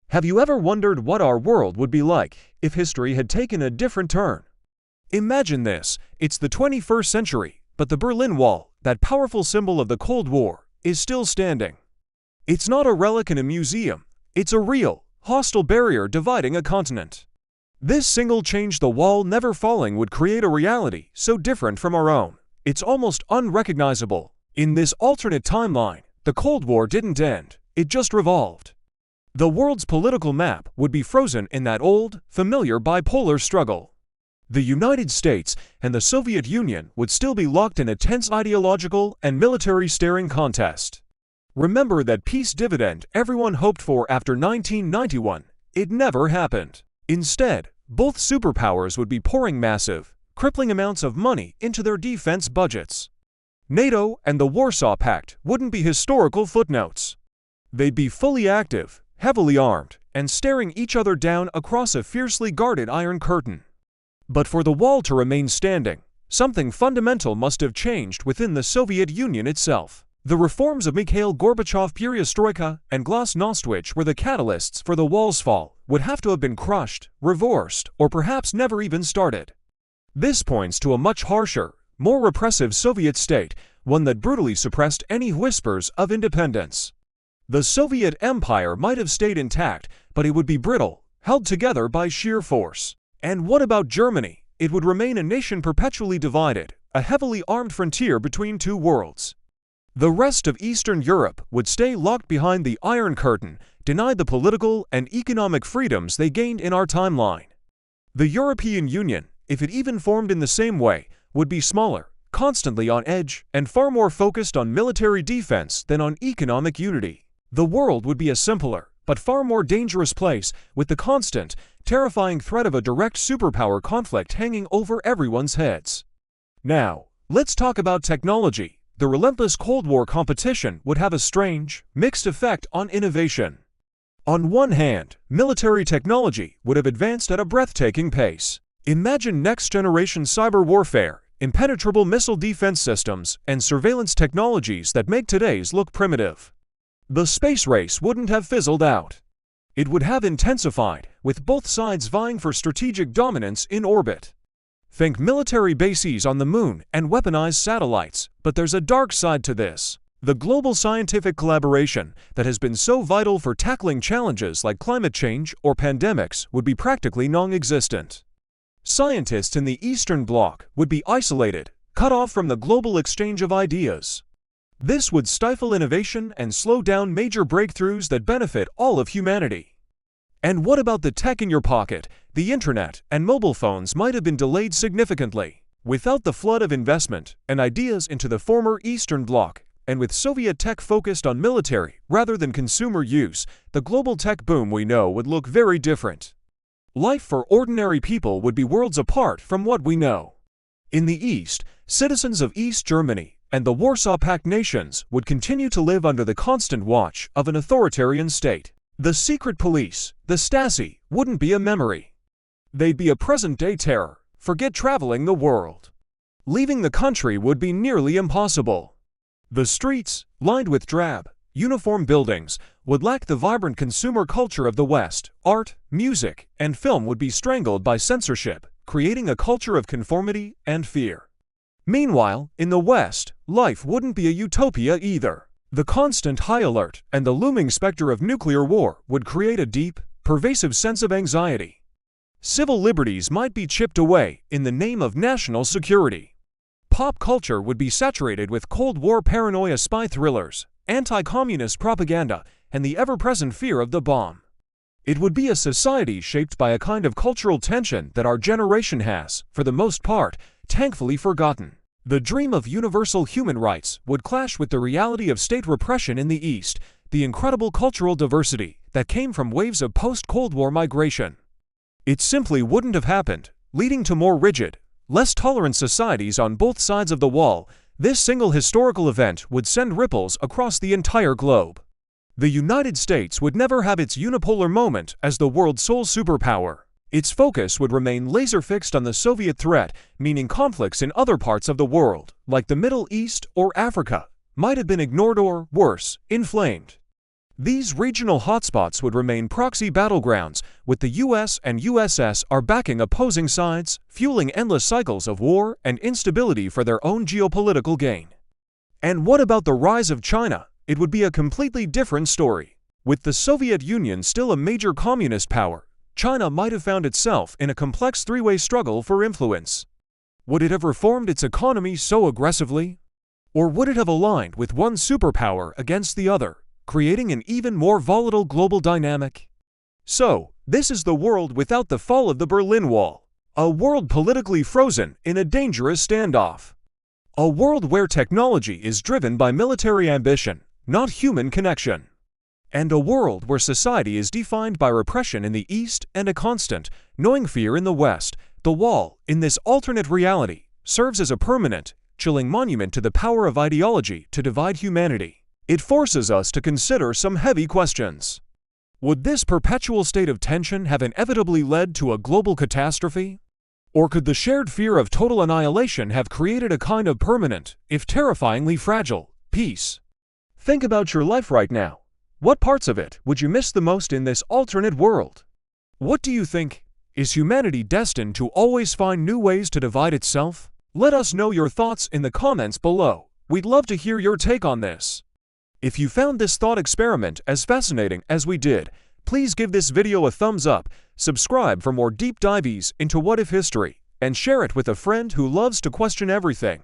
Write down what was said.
Have you ever wondered what our world would be like if history had taken a different turn? Imagine this, it's the 21st century, but the Berlin Wall, that powerful symbol of the Cold War, is still standing. It's not a relic in a museum, it's a real, hostile barrier dividing a continent. This single change, the wall never falling, would create a reality so different from our own, it's almost unrecognizable. In this alternate timeline, the Cold War didn't end, it just revolved. The world's political map would be frozen in that old, familiar bipolar struggle. The United States and the Soviet Union would still be locked in a tense ideological and military staring contest. Remember that peace dividend everyone hoped for after 1991? It never happened. Instead, both superpowers would be pouring massive, crippling amounts of money into their defense budgets. NATO and the Warsaw Pact wouldn't be historical footnotes. They'd be fully active, heavily armed, and staring each other down across a fiercely guarded Iron Curtain. But for the wall to remain standing, something fundamental must have changed within the Soviet Union itself. The reforms of Mikhail Gorbachev, perestroika, and glasnost, were the catalysts for the wall's fall, would have to have been crushed, reversed, or perhaps never even started. This points to a much harsher, more repressive Soviet state, one that brutally suppressed any whispers of independence. The Soviet Empire might have stayed intact, but it would be brittle, held together by sheer force. And what about Germany? It would remain a nation perpetually divided, a heavily armed frontier between two worlds. The rest of Eastern Europe would stay locked behind the Iron Curtain, denied the political and economic freedoms they gained in our timeline. The European Union, if it even formed in the same way, would be smaller, constantly on edge, and far more focused on military defense than on economic unity. The world would be a simpler, but far more dangerous place, with the constant, terrifying threat of a direct superpower conflict hanging over everyone's heads. Now, let's talk about technology. The relentless Cold War competition would have a strange, mixed effect on innovation. On one hand, military technology would have advanced at a breathtaking pace. Imagine next-generation cyber warfare, impenetrable missile defense systems, and surveillance technologies that make today's look primitive. The space race wouldn't have fizzled out. It would have intensified, with both sides vying for strategic dominance in orbit. Think military bases on the moon and weaponized satellites, but there's a dark side to this. The global scientific collaboration that has been so vital for tackling challenges like climate change or pandemics would be practically non-existent. Scientists in the Eastern Bloc would be isolated, cut off from the global exchange of ideas. This would stifle innovation and slow down major breakthroughs that benefit all of humanity. And what about the tech in your pocket? The internet and mobile phones might have been delayed significantly. Without the flood of investment and ideas into the former Eastern Bloc, and with Soviet tech focused on military rather than consumer use, the global tech boom we know would look very different. Life for ordinary people would be worlds apart from what we know. In the East, citizens of East Germany and the Warsaw Pact nations would continue to live under the constant watch of an authoritarian state. The secret police, the Stasi, wouldn't be a memory. They'd be a present-day terror. Forget traveling the world. Leaving the country would be nearly impossible. The streets, lined with drab, uniform buildings, would lack the vibrant consumer culture of the West. Art, music, and film would be strangled by censorship, creating a culture of conformity and fear. Meanwhile, in the West, life wouldn't be a utopia either. The constant high alert and the looming specter of nuclear war would create a deep, pervasive sense of anxiety. Civil liberties might be chipped away in the name of national security. Pop culture would be saturated with Cold War paranoia, spy thrillers, anti-communist propaganda, and the ever-present fear of the bomb. It would be a society shaped by a kind of cultural tension that our generation has, for the most part, thankfully forgotten. The dream of universal human rights would clash with the reality of state repression in the East, the incredible cultural diversity that came from waves of post-Cold War migration. It simply wouldn't have happened, leading to more rigid, less tolerant societies on both sides of the wall. This single historical event would send ripples across the entire globe. The United States would never have its unipolar moment as the world's sole superpower. Its focus would remain laser-fixed on the Soviet threat, meaning conflicts in other parts of the world, like the Middle East or Africa, might have been ignored or, worse, inflamed. These regional hotspots would remain proxy battlegrounds, with the US and USSR backing opposing sides, fueling endless cycles of war and instability for their own geopolitical gain. And what about the rise of China? It would be a completely different story. With the Soviet Union still a major communist power, China might have found itself in a complex three-way struggle for influence. Would it have reformed its economy so aggressively? Or would it have aligned with one superpower against the other, creating an even more volatile global dynamic? So, this is the world without the fall of the Berlin Wall. A world politically frozen in a dangerous standoff. A world where technology is driven by military ambition, not human connection. And a world where society is defined by repression in the East and a constant, gnawing fear in the West. The wall, in this alternate reality, serves as a permanent, chilling monument to the power of ideology to divide humanity. It forces us to consider some heavy questions. Would this perpetual state of tension have inevitably led to a global catastrophe? Or could the shared fear of total annihilation have created a kind of permanent, if terrifyingly fragile, peace? Think about your life right now. What parts of it would you miss the most in this alternate world? What do you think? Is humanity destined to always find new ways to divide itself? Let us know your thoughts in the comments below. We'd love to hear your take on this. If you found this thought experiment as fascinating as we did, please give this video a thumbs up, subscribe for more deep dives into what-if history, and share it with a friend who loves to question everything.